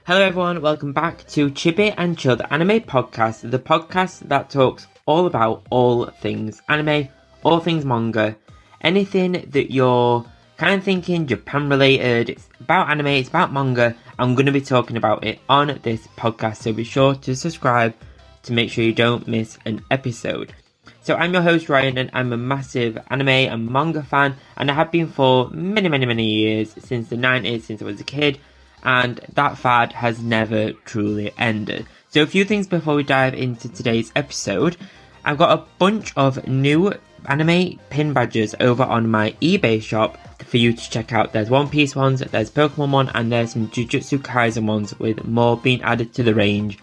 Hello everyone, welcome back to Chibi and Chill, the anime podcast, the podcast that talks all about all things anime, all things manga, anything that you're kind of thinking Japan related, it's about anime, it's about manga. I'm going to be talking about it on this podcast, so be sure to subscribe to make sure you don't miss an episode. So I'm your host Ryan, and I'm a massive anime and manga fan, and I have been for many years, since the 90s, since I was a kid, and that fad has never truly ended. So a few things before we dive into today's episode. I've got a bunch of new anime pin badges over on my eBay shop for you to check out. There's One Piece ones, there's Pokemon one, and there's some Jujutsu Kaisen ones, with more being added to the range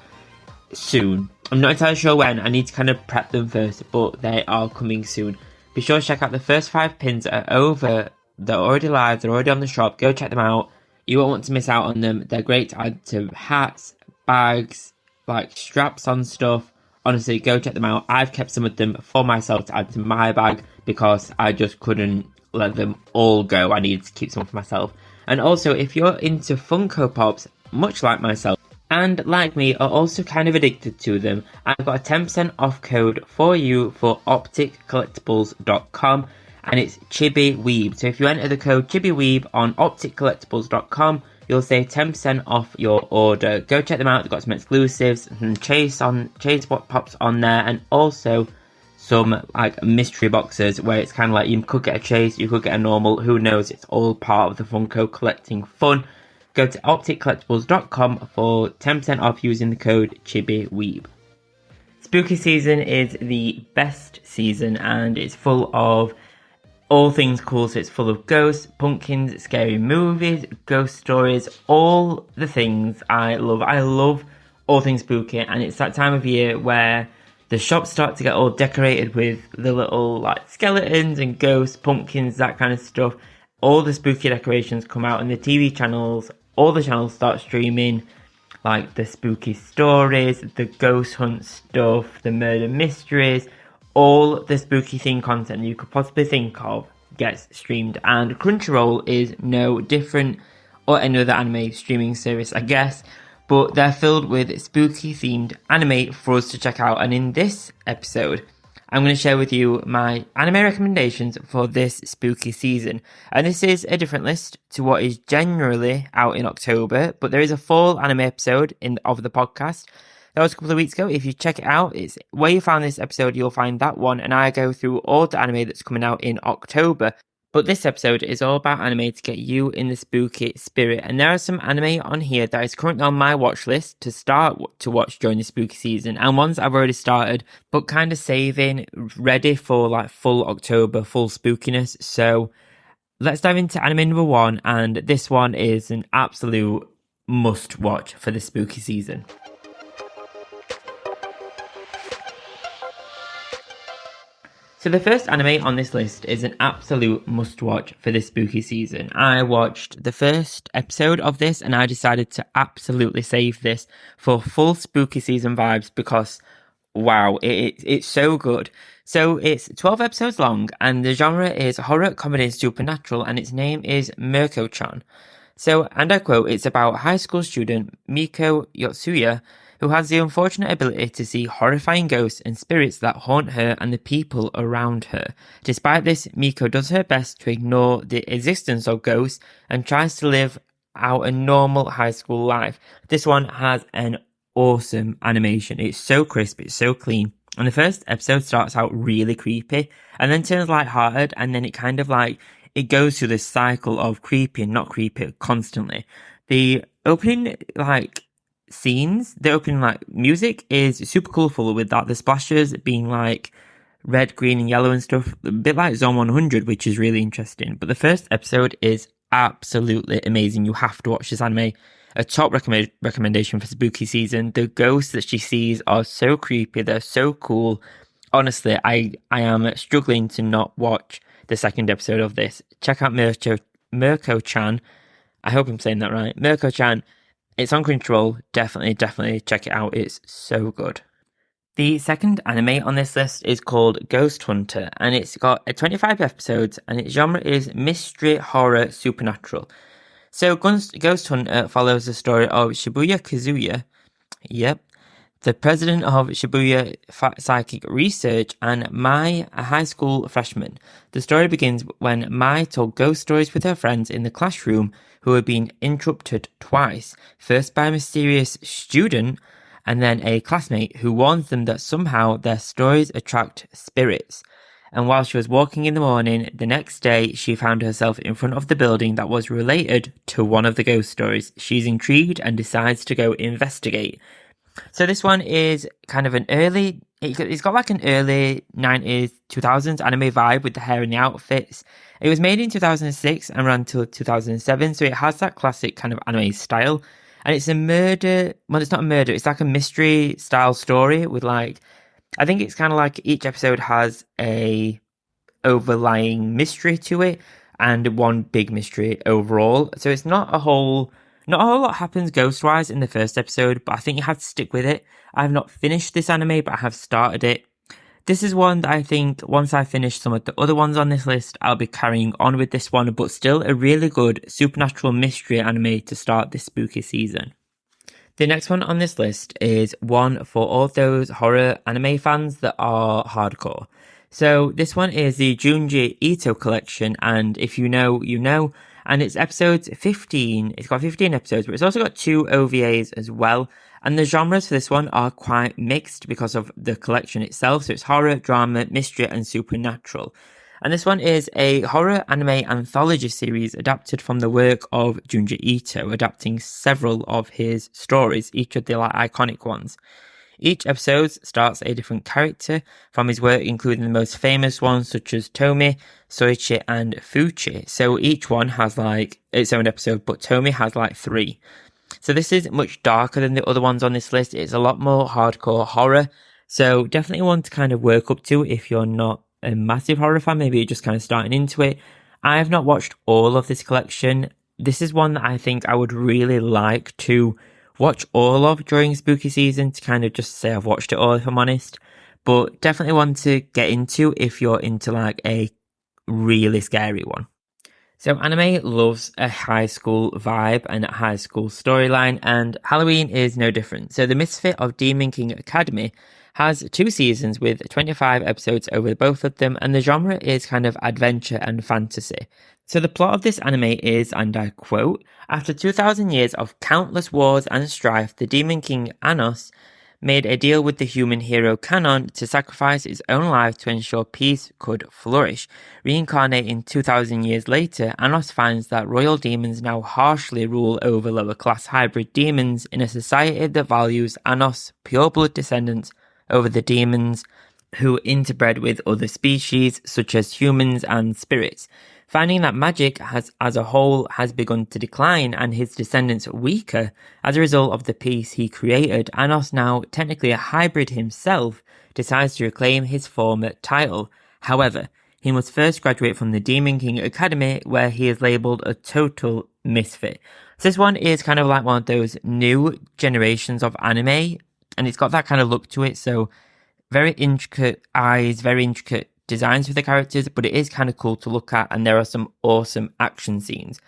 soon. I'm not entirely sure when, I need to kind of prep them first, but they are coming soon. Be sure to check out the first 5 pins that are over, they're already live, they're already on the shop, go check them out. You won't want to miss out on them. They're great to add to hats, bags, like straps on stuff. Honestly, go check them out. I've kept some of them for myself to add to my bag because I just couldn't let them all go. I needed to keep some for myself. And also, if you're into Funko Pops, much like myself, and like me, are also kind of addicted to them, I've got a 10% off code for you for opticcollectibles.com. And it's Chibi Weeb. So if you enter the code Chibi Weeb on opticcollectibles.com, you'll save 10% off your order. Go check them out. They've got some exclusives, some chase pops on there, and also some like mystery boxes where it's kind of like you could get a chase, you could get a normal, who knows, it's all part of the Funko collecting fun. Go to opticcollectibles.com for 10% off using the code Chibi Weeb. Spooky season is the best season, and it's full of all things cool. So it's full of ghosts, pumpkins, scary movies, ghost stories, all the things I love. I love all things spooky, and it's that time of year where the shops start to get all decorated with the little like skeletons and ghosts, pumpkins, that kind of stuff. All the spooky decorations come out, and the TV channels, all the channels start streaming like the spooky stories, the ghost hunt stuff, the murder mysteries. All the spooky themed content you could possibly think of gets streamed, and Crunchyroll is no different, or any other anime streaming service, I guess, but they're filled with spooky themed anime for us to check out. And in this episode, I'm going to share with you my anime recommendations for this spooky season. And this is a different list to what is generally out in October, but there is a full anime episode of the podcast. That was a couple of weeks ago. If you check it out, it's where you found this episode, you'll find that one, and I go through all the anime that's coming out in October. But this episode is all about anime to get you in the spooky spirit, and there are some anime on here that is currently on my watch list to start to watch during the spooky season, and ones I've already started, but kind of saving, ready for like full October, full spookiness. So let's dive into anime number 1, and this one is an absolute must watch for the spooky season. So the first anime on this list is an absolute must-watch for this spooky season. I watched the first episode of this, and I decided to absolutely save this for full spooky season vibes because, wow, it's so good. So it's 12 episodes long, and the genre is horror, comedy, and supernatural, and its name is Mirko-chan. So, and I quote, it's about high school student Miko Yotsuya, who has the unfortunate ability to see horrifying ghosts and spirits that haunt her and the people around her. Despite this, Miko does her best to ignore the existence of ghosts and tries to live out a normal high school life. This one has an awesome animation. It's so crisp, it's so clean. And the first episode starts out really creepy and then turns lighthearted, and then it kind of like, it goes through this cycle of creepy and not creepy constantly. The opening scenes, the opening music is super colourful, with the splashes being like red, green and yellow and stuff, a bit like Zone 100, which is really interesting. But the first episode is absolutely amazing. You have to watch this anime. A top recommendation for spooky season. The ghosts that she sees are so creepy, they're so cool. Honestly, I am struggling to not watch the second episode of this. Check out Mirko-chan. I hope I'm saying that right. Mirko-chan. It's on Crunchyroll. Definitely check it out. It's so good. The second anime on this list is called Ghost Hunter, and it's got 25 episodes, and its genre is mystery, horror, supernatural. So Ghost Hunter follows the story of Shibuya Kazuya. Yep. The president of Shibuya Psychic Research and Mai, a high school freshman. The story begins when Mai told ghost stories with her friends in the classroom who had been interrupted twice, first by a mysterious student and then a classmate who warns them that somehow their stories attract spirits. And while she was walking in the morning, the next day, she found herself in front of the building that was related to one of the ghost stories. She's intrigued and decides to go investigate. So this one is kind of it's got like an early 90s, 2000s anime vibe with the hair and the outfits. It was made in 2006 and ran till 2007, so it has that classic kind of anime style. And it's it's not a murder, it's like a mystery style story with like, I think it's kind of like each episode has a overlying mystery to it and one big mystery overall. So it's not a whole lot happens ghost-wise in the first episode, but I think you have to stick with it. I have not finished this anime, but I have started it. This is one that I think once I finish some of the other ones on this list, I'll be carrying on with this one, but still a really good supernatural mystery anime to start this spooky season. The next one on this list is one for all those horror anime fans that are hardcore. So this one is the Junji Ito collection, and if you know, you know. And it's episodes 15. It's got 15 episodes, but it's also got 2 OVAs as well. And the genres for this one are quite mixed because of the collection itself. So it's horror, drama, mystery, and supernatural. And this one is a horror anime anthology series adapted from the work of Junji Ito, adapting several of his stories, each of the iconic ones. Each episode starts a different character from his work, including the most famous ones such as Tomi, Soichi, and Fuchi. So each one has like its own episode, but Tomi has like 3. So this is much darker than the other ones on this list. It's a lot more hardcore horror. So definitely one to kind of work up to if you're not a massive horror fan. Maybe you're just kind of starting into it. I have not watched all of this collection. This is one that I think I would really like to watch all of during spooky season to kind of just say I've watched it all, if I'm honest. But definitely one to get into if you're into like a really scary one. So anime loves a high school vibe and a high school storyline, and Halloween is no different. So the Misfit of Demon King Academy has 2 seasons with 25 episodes over both of them, and the genre is kind of adventure and fantasy. So the plot of this anime is, and I quote, after 2,000 years of countless wars and strife, the Demon King Anos made a deal with the human hero Kanon to sacrifice his own life to ensure peace could flourish. Reincarnating 2,000 years later, Anos finds that royal demons now harshly rule over lower-class hybrid demons in a society that values Anos' pure-blood descendants over the demons who interbred with other species such as humans and spirits. Finding that magic as a whole has begun to decline and his descendants weaker as a result of the peace he created, Anos, now technically a hybrid himself, decides to reclaim his former title. However, he must first graduate from the Demon King Academy, where he is labelled a total misfit. So this one is kind of like one of those new generations of anime, and it's got that kind of look to it, so very intricate eyes, very intricate designs for the characters, but it is kind of cool to look at, and there are some awesome action scenes.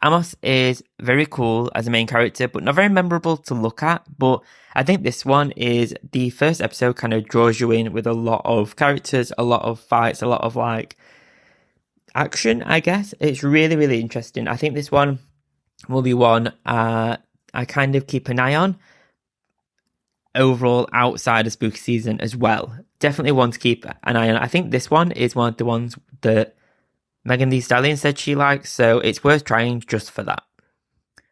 Amos is very cool as a main character, but not very memorable to look at, but I think this one is the first episode kind of draws you in with a lot of characters, a lot of fights, a lot of like action, I guess. It's really, really interesting. I think this one will be one I kind of keep an eye on overall outside of spooky season as well. Definitely one to keep an eye on. I think this one is one of the ones that Megan Thee Stallion said she likes, so it's worth trying just for that.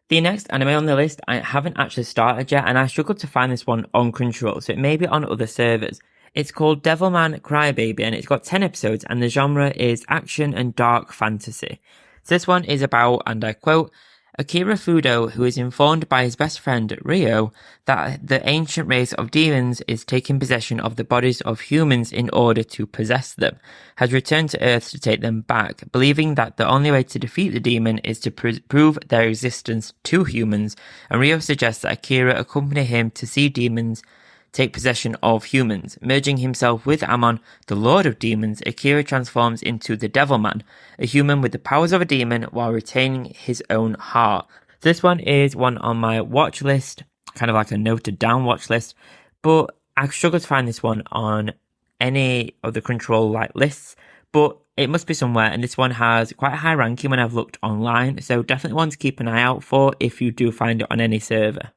The next anime on the list I haven't actually started yet, and I struggled to find this one on Crunchyroll, so it may be on other servers. It's called Devilman Crybaby, and it's got 10 episodes, and the genre is action and dark fantasy. So this one is about, and I quote, Akira Fudo, who is informed by his best friend Ryo that the ancient race of demons is taking possession of the bodies of humans in order to possess them, has returned to Earth to take them back, believing that the only way to defeat the demon is to prove their existence to humans, and Ryo suggests that Akira accompany him to see demons take possession of humans. Merging himself with Ammon, the Lord of Demons, Akira transforms into the Devilman, a human with the powers of a demon while retaining his own heart. This one is one on my watch list, kind of like a noted down watch list, but I struggle to find this one on any of the Crunchyroll like lists, but it must be somewhere, and this one has quite a high ranking when I've looked online, so definitely one to keep an eye out for if you do find it on any server.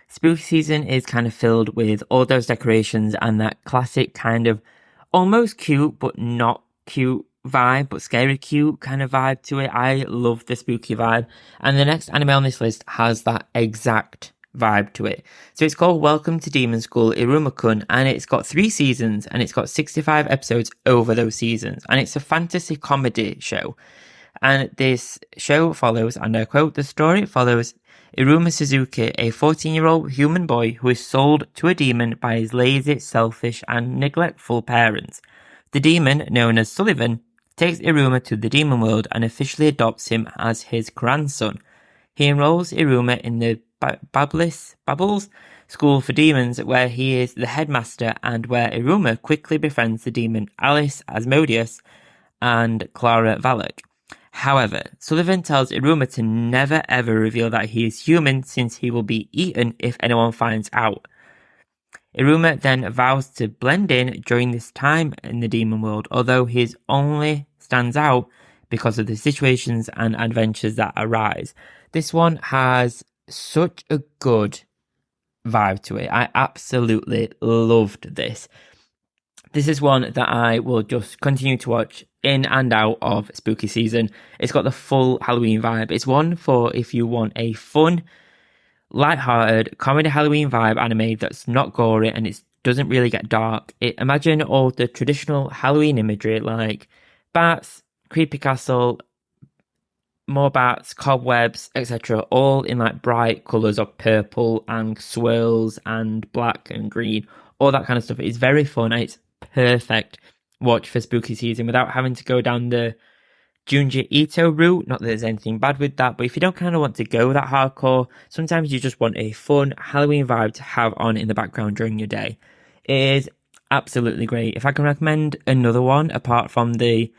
Spooky season is kind of filled with all those decorations and that classic kind of almost cute but not cute vibe, but scary cute kind of vibe to it. I love the spooky vibe, and the next anime on this list has that exact vibe to it. So it's called Welcome to Demon School Iruma-kun, and it's got 3 seasons and it's got 65 episodes over those seasons, and it's a fantasy comedy show. And this show follows, and I quote, the story follows Iruma Suzuki, a 14-year-old human boy who is sold to a demon by his lazy, selfish and neglectful parents. The demon, known as Sullivan, takes Iruma to the demon world and officially adopts him as his grandson. He enrolls Iruma in the Babbles School for Demons, where he is the headmaster and where Iruma quickly befriends the demon Alice Asmodeus and Clara Valak. However, Sullivan tells Iruma to never ever reveal that he is human, since he will be eaten if anyone finds out. Iruma then vows to blend in during this time in the demon world, although he only stands out because of the situations and adventures that arise. This one has such a good vibe to it. I absolutely loved this. This is one that I will just continue to watch in and out of spooky season. It's got the full Halloween vibe. It's one for if you want a fun, light-hearted comedy Halloween vibe anime that's not gory and it doesn't really get dark. Imagine all the traditional Halloween imagery like bats, creepy castle, more bats, cobwebs, etc., all in like bright colours of purple and swirls and black and green, all that kind of stuff. It's very fun and it's perfect watch for spooky season without having to go down the Junji Ito route. Not that there's anything bad with that, but if you don't kind of want to go that hardcore, sometimes you just want a fun Halloween vibe to have on in the background during your day. It is absolutely great. If I can recommend another one apart from the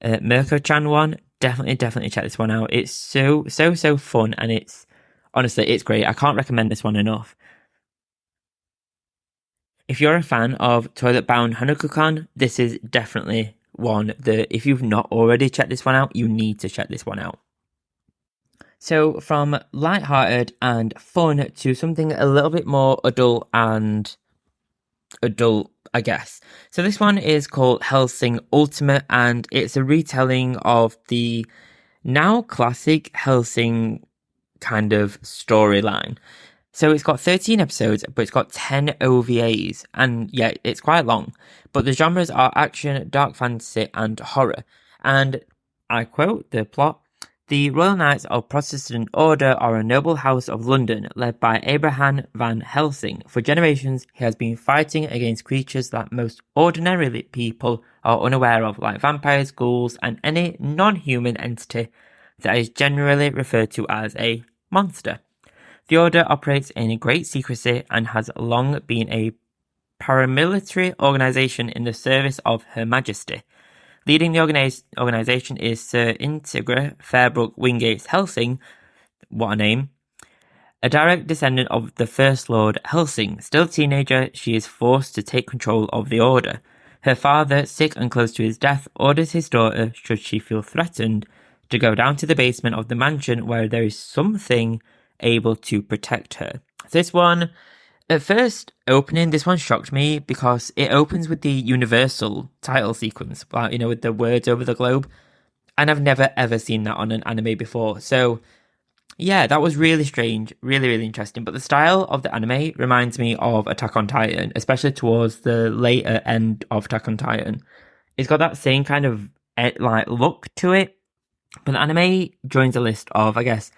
Mirko-chan one, definitely check this one out. It's so fun, and it's great. I can't recommend this one enough. If you're a fan of Toilet Bound Hanako-kan, this is definitely one that if you've not already checked this one out, you need to check this one out. So from light-hearted and fun to something a little bit more adult, I guess. So this one is called Hellsing Ultimate, and it's a retelling of the now classic Hellsing kind of storyline. So it's got 13 episodes, but it's got 10 OVAs, and yeah, it's quite long. But the genres are action, dark fantasy, and horror. And I quote the plot: the Royal Knights of Protestant Order are a noble house of London, led by Abraham van Helsing. For generations, he has been fighting against creatures that most ordinary people are unaware of, like vampires, ghouls, and any non-human entity that is generally referred to as a monster. The Order operates in great secrecy and has long been a paramilitary organisation in the service of Her Majesty. Leading the organisation is Sir Integra Fairbrook Wingates Helsing, what a name, a direct descendant of the First Lord Helsing. Still a teenager, she is forced to take control of the Order. Her father, sick and close to his death, orders his daughter, should she feel threatened, to go down to the basement of the mansion where there is something able to protect her. This one, at first opening, this one shocked me because it opens with the Universal title sequence, with the words over the globe, and I've never ever seen that on an anime before. So yeah, that was really strange, really interesting. But the style of the anime reminds me of Attack on Titan, especially towards the later end of Attack on Titan. It's got that same kind of look to it, but the anime joins a list of, I guess,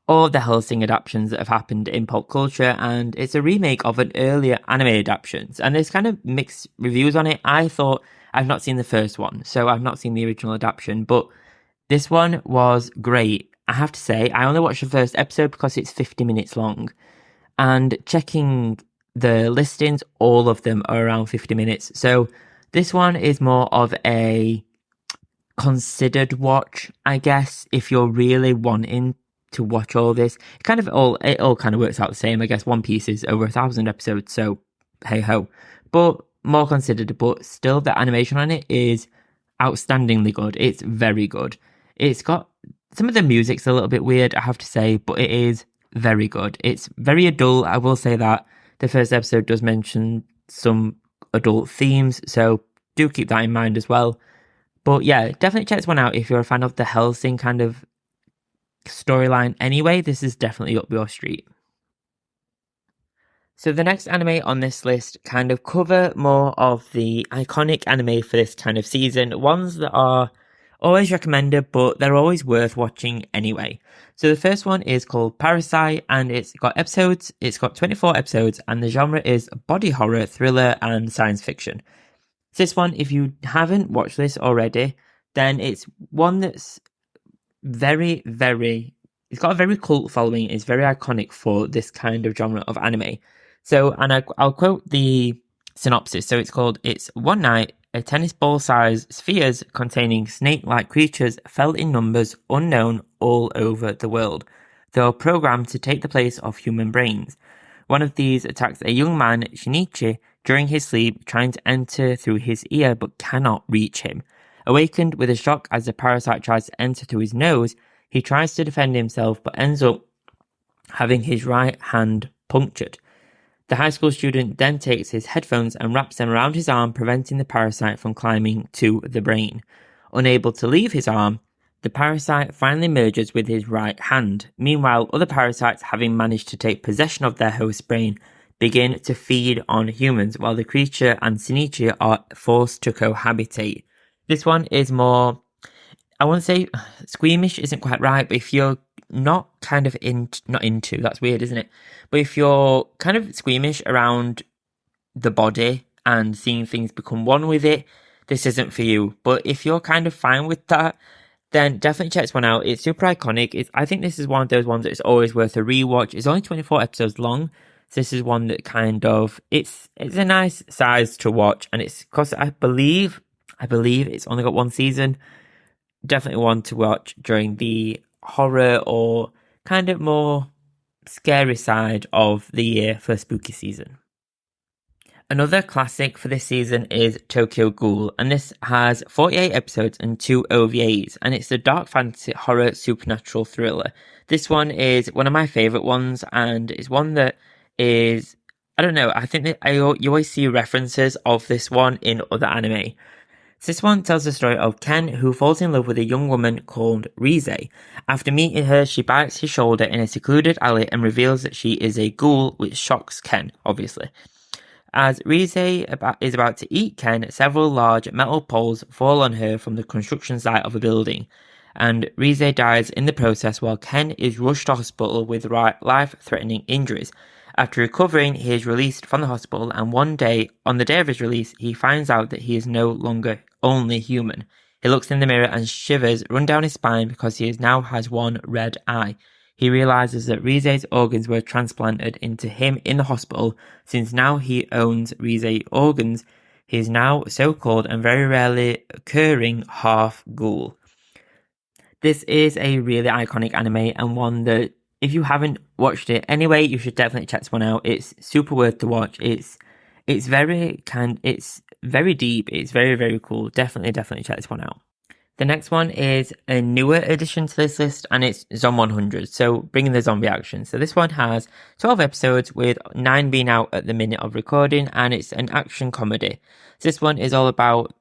all of the Hellsing adaptations that have happened in pop culture, and it's a remake of an earlier anime adaptations, and there's kind of mixed reviews on it. I've not seen the first one, so I've not seen the original adaptation, but this one was great. I have to say, I only watched the first episode because it's 50 minutes long, and checking the listings, all of them are around 50 minutes. So this one is more of a considered watch, I guess, if you're really wanting to watch all this. It all kind of works out the same. I guess One Piece is over 1,000 episodes, so hey ho. But more considered, but still the animation on it is outstandingly good. It's very good. It's got some of the music's a little bit weird, I have to say, but it is very good. It's very adult. I will say that the first episode does mention some adult themes, so do keep that in mind as well. But yeah, definitely check this one out if you're a fan of the Hellsing kind of storyline anyway. This is definitely up your street. So the next anime on this list kind of cover more of the iconic anime for this kind of season, ones that are always recommended, but they're always worth watching anyway. So the first one is called Parasite, and it's got 24 episodes, and the genre is body horror, thriller, and science fiction. So this one, if you haven't watched this already, then it's one that's very, it's got a very cult following. It's very iconic for this kind of genre of anime. So, and I'll quote the synopsis. So it's one night, a tennis ball-sized spheres containing snake-like creatures fell in numbers unknown all over the world. They are programmed to take the place of human brains. One of these attacks a young man, Shinichi, during his sleep, trying to enter through his ear but cannot reach him. Awakened with a shock as the parasite tries to enter through his nose, he tries to defend himself but ends up having his right hand punctured. The high school student then takes his headphones and wraps them around his arm, preventing the parasite from climbing to the brain. Unable to leave his arm, the parasite finally merges with his right hand. Meanwhile, other parasites, having managed to take possession of their host's brain, begin to feed on humans, while the creature and Shinichi are forced to cohabitate. This one is more, I won't say squeamish isn't quite right, but if you're not kind of not into, that's weird, isn't it? But if you're kind of squeamish around the body and seeing things become one with it, this isn't for you. But if you're kind of fine with that, then definitely check this one out. It's super iconic. I think this is one of those ones that's always worth a rewatch. It's only 24 episodes long. So this is one that kind of, it's a nice size to watch. And it's, because I believe it's only got one season. Definitely one to watch during the horror or kind of more scary side of the year for spooky season. Another classic for this season is Tokyo Ghoul, and this has 48 episodes and 2 OVAs, and it's a dark fantasy horror supernatural thriller. This one is one of my favourite ones, and it's one that is, I don't know, I think that you always see references of this one in other anime. So this one tells the story of Ken, who falls in love with a young woman called Rize. After meeting her, she bites his shoulder in a secluded alley and reveals that she is a ghoul, which shocks Ken, obviously. As Rize is about to eat Ken, several large metal poles fall on her from the construction site of a building, and Rize dies in the process while Ken is rushed to hospital with life-threatening injuries. After recovering, he is released from the hospital, and on the day of his release, he finds out that he is no longer only human. He looks in the mirror and shivers run down his spine because he now has one red eye. He realizes that Rize's organs were transplanted into him in the hospital. Since now he owns Rize's organs, he is now so-called and very rarely occurring half ghoul. This is a really iconic anime and one that, if you haven't watched it anyway, you should definitely check this one out. It's super worth to watch. It's very deep. It's very, very cool. Definitely check this one out. The next one is a newer addition to this list, and it's Zom 100, so bringing the zombie action. So this one has 12 episodes, with 9 being out at the minute of recording, and it's an action comedy. So this one is all about,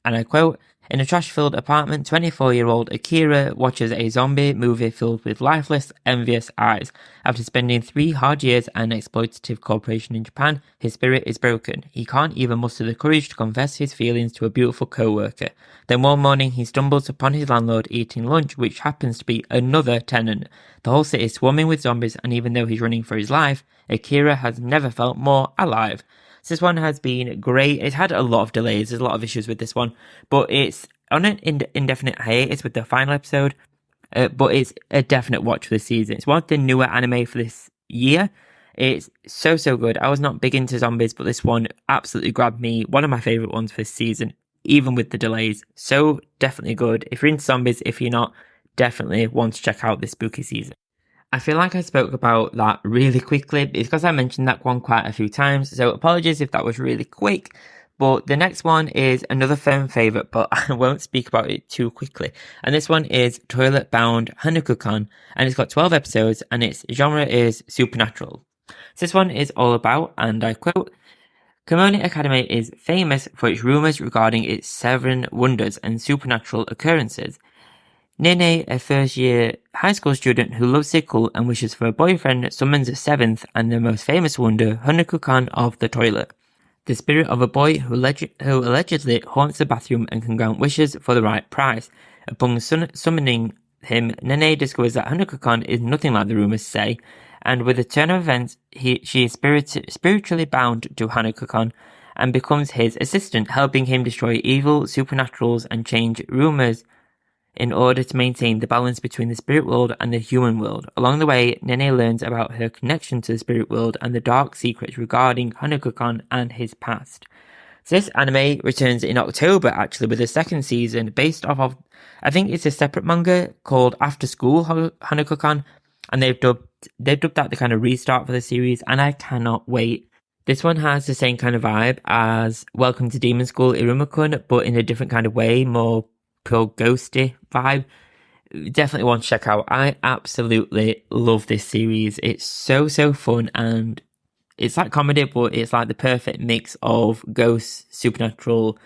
and I quote, "In a trash-filled apartment, 24-year-old Akira watches a zombie movie filled with lifeless, envious eyes. After spending 3 hard years at an exploitative corporation in Japan, his spirit is broken. He can't even muster the courage to confess his feelings to a beautiful co-worker. Then one morning, he stumbles upon his landlord eating lunch, which happens to be another tenant. The whole city is swarming with zombies, and even though he's running for his life, Akira has never felt more alive." So this one has been great. It's had a lot of delays. There's a lot of issues with this one, but it's on an indefinite hiatus with the final episode. But it's a definite watch for this season. It's one of the newer anime for this year. It's so good. I was not big into zombies, but this one absolutely grabbed me. One of my favourite ones for this season, even with the delays. So definitely good. If you're into zombies, if you're not, definitely want to check out this spooky season. I feel like I spoke about that really quickly because I mentioned that one quite a few times, so apologies if that was really quick. But the next one is another firm favourite, but I won't speak about it too quickly. And this one is Toilet Bound Hanako-kan, and it's got 12 episodes, and its genre is supernatural. So this one is all about, and I quote, Kimono Academy is famous for its rumours regarding its 7 wonders and supernatural occurrences. Nene, a first-year high school student who loves Sickle and wishes for a boyfriend, summons a 7th and the most famous wonder, Hanako-kan of the toilet, the spirit of a boy who allegedly haunts the bathroom and can grant wishes for the right price. Upon summoning him, Nene discovers that Hanako-kan is nothing like the rumors say, and with the turn of events, she is spiritually bound to Hanako-kan and becomes his assistant, helping him destroy evil supernaturals and change rumors in order to maintain the balance between the spirit world and the human world. Along the way, Nene learns about her connection to the spirit world and the dark secrets regarding Hanako-kan and his past. So this anime returns in October, actually, with a second season based off of, I think it's a separate manga called After School Hanako-kan, and they've dubbed that the kind of restart for the series, and I cannot wait. This one has the same kind of vibe as Welcome to Demon School Iruma-kun, but in a different kind of way, more pure ghosty vibe. Definitely want to check out. I absolutely love this series. It's so fun, and it's like comedy, but it's like the perfect mix of ghosts, supernatural,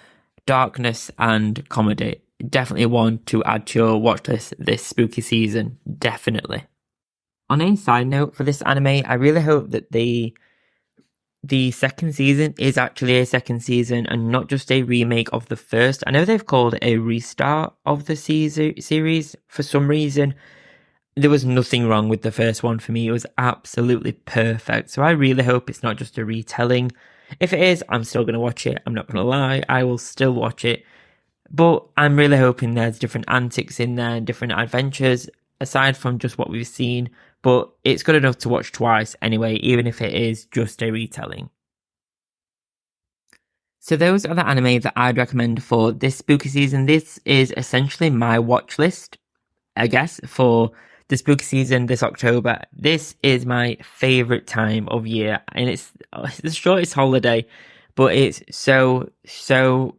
darkness, and comedy. Definitely one to add to your watch list this spooky season. Definitely. On a side note for this anime, I really hope that the second season is actually a second season and not just a remake of the first. I know they've called it a restart of the series for some reason. There was nothing wrong with the first one for me. It was absolutely perfect. So I really hope it's not just a retelling. If it is, I'm still going to watch it. I'm not going to lie. I will still watch it. But I'm really hoping there's different antics in there, different adventures, aside from just what we've seen. But it's good enough to watch twice anyway, even if it is just a retelling. So those are the anime that I'd recommend for this spooky season. This is essentially my watch list, I guess, for the spooky season this October. This is my favourite time of year, and it's the shortest holiday, but it's so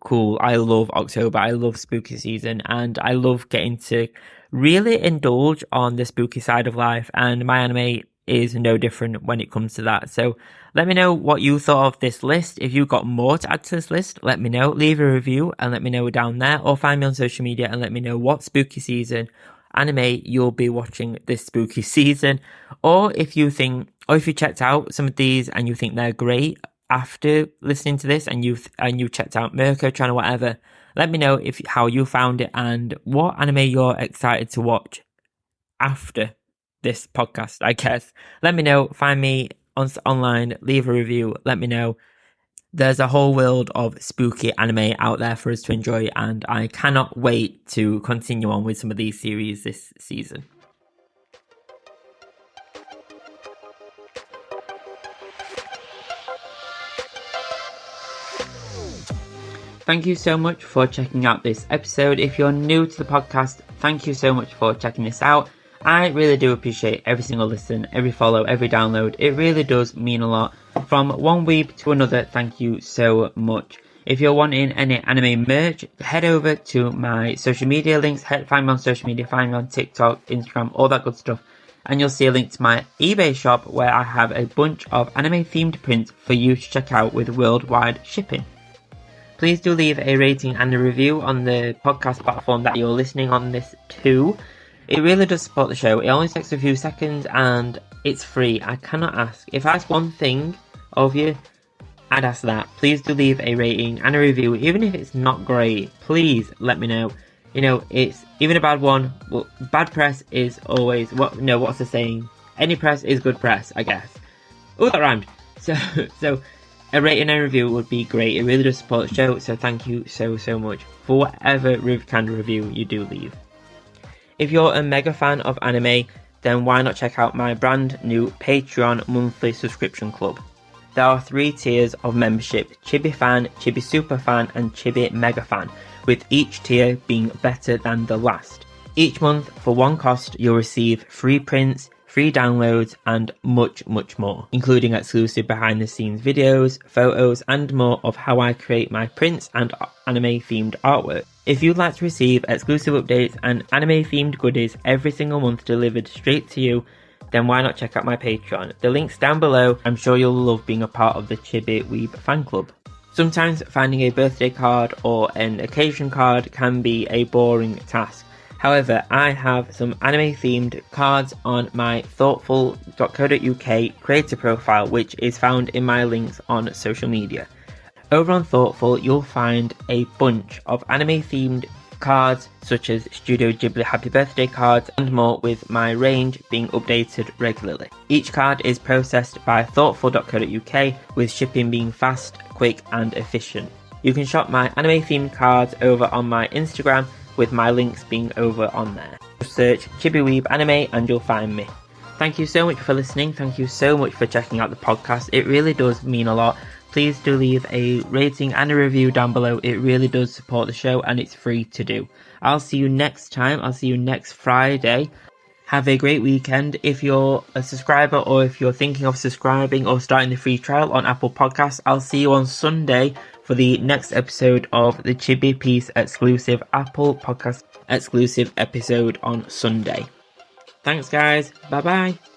cool. I love October. I love spooky season, and I love getting to really indulge on the spooky side of life, and my anime is no different when it comes to that. So let me know what you thought of this list. If you've got more to add to this list, let me know. Leave a review and let me know down there, or find me on social media and let me know what spooky season anime you'll be watching this spooky season. Or if you checked out some of these and you think they're great after listening to this, and you checked out Mirko-chan or whatever, let me know how you found it and what anime you're excited to watch after this podcast, I guess. Let me know. Find me online, leave a review, let me know. There's a whole world of spooky anime out there for us to enjoy, and I cannot wait to continue on with some of these series this season. Thank you so much for checking out this episode. If you're new to the podcast, thank you so much for checking this out. I really do appreciate every single listen, every follow, every download. It really does mean a lot. From one weeb to another, thank you so much. If you're wanting any anime merch, head over to my social media links. Find me on social media, find me on TikTok, Instagram, all that good stuff. And you'll see a link to my eBay shop where I have a bunch of anime themed prints for you to check out with worldwide shipping. Please do leave a rating and a review on the podcast platform that you're listening on this to. It really does support the show. It only takes a few seconds and it's free. I cannot ask. If I ask one thing of you, I'd ask that. Please do leave a rating and a review. Even if it's not great, please let me know. You know, it's even a bad one. Well, bad press is always... what's the saying? Any press is good press, I guess. Oh, that rhymed. So a rating and a review would be great. It really does support the show, so thank you so much for whatever kind of review you do leave. If you're a mega fan of anime, then why not check out my brand new Patreon monthly subscription club. There are 3 tiers of membership: Chibi Fan, Chibi Super Fan and Chibi Mega Fan, with each tier being better than the last. Each month, for one cost, you'll receive free prints, free downloads and much more, including exclusive behind the scenes videos, photos and more of how I create my prints and anime themed artwork. If you'd like to receive exclusive updates and anime themed goodies every single month delivered straight to you, then why not check out my Patreon? The link's down below. I'm sure you'll love being a part of the Chibi Weeb fan club. Sometimes finding a birthday card or an occasion card can be a boring task. However, I have some anime themed cards on my Thortful.co.uk creator profile, which is found in my links on social media. Over on Thortful, you'll find a bunch of anime themed cards such as Studio Ghibli happy birthday cards and more, with my range being updated regularly. Each card is processed by Thortful.co.uk, with shipping being fast, quick and efficient. You can shop my anime themed cards over on my Instagram, with my links being over on there. Just search Chibi Weeb Anime and you'll find me. Thank you so much for listening. Thank you so much for checking out the podcast. It really does mean a lot. Please do leave a rating and a review down below. It really does support the show and it's free to do. I'll see you next time. I'll see you next Friday. Have a great weekend. If you're a subscriber or if you're thinking of subscribing or starting the free trial on Apple Podcasts, I'll see you on Sunday for the next episode of the Chibi Piece exclusive Apple Podcast exclusive episode on Sunday. Thanks guys. Bye bye.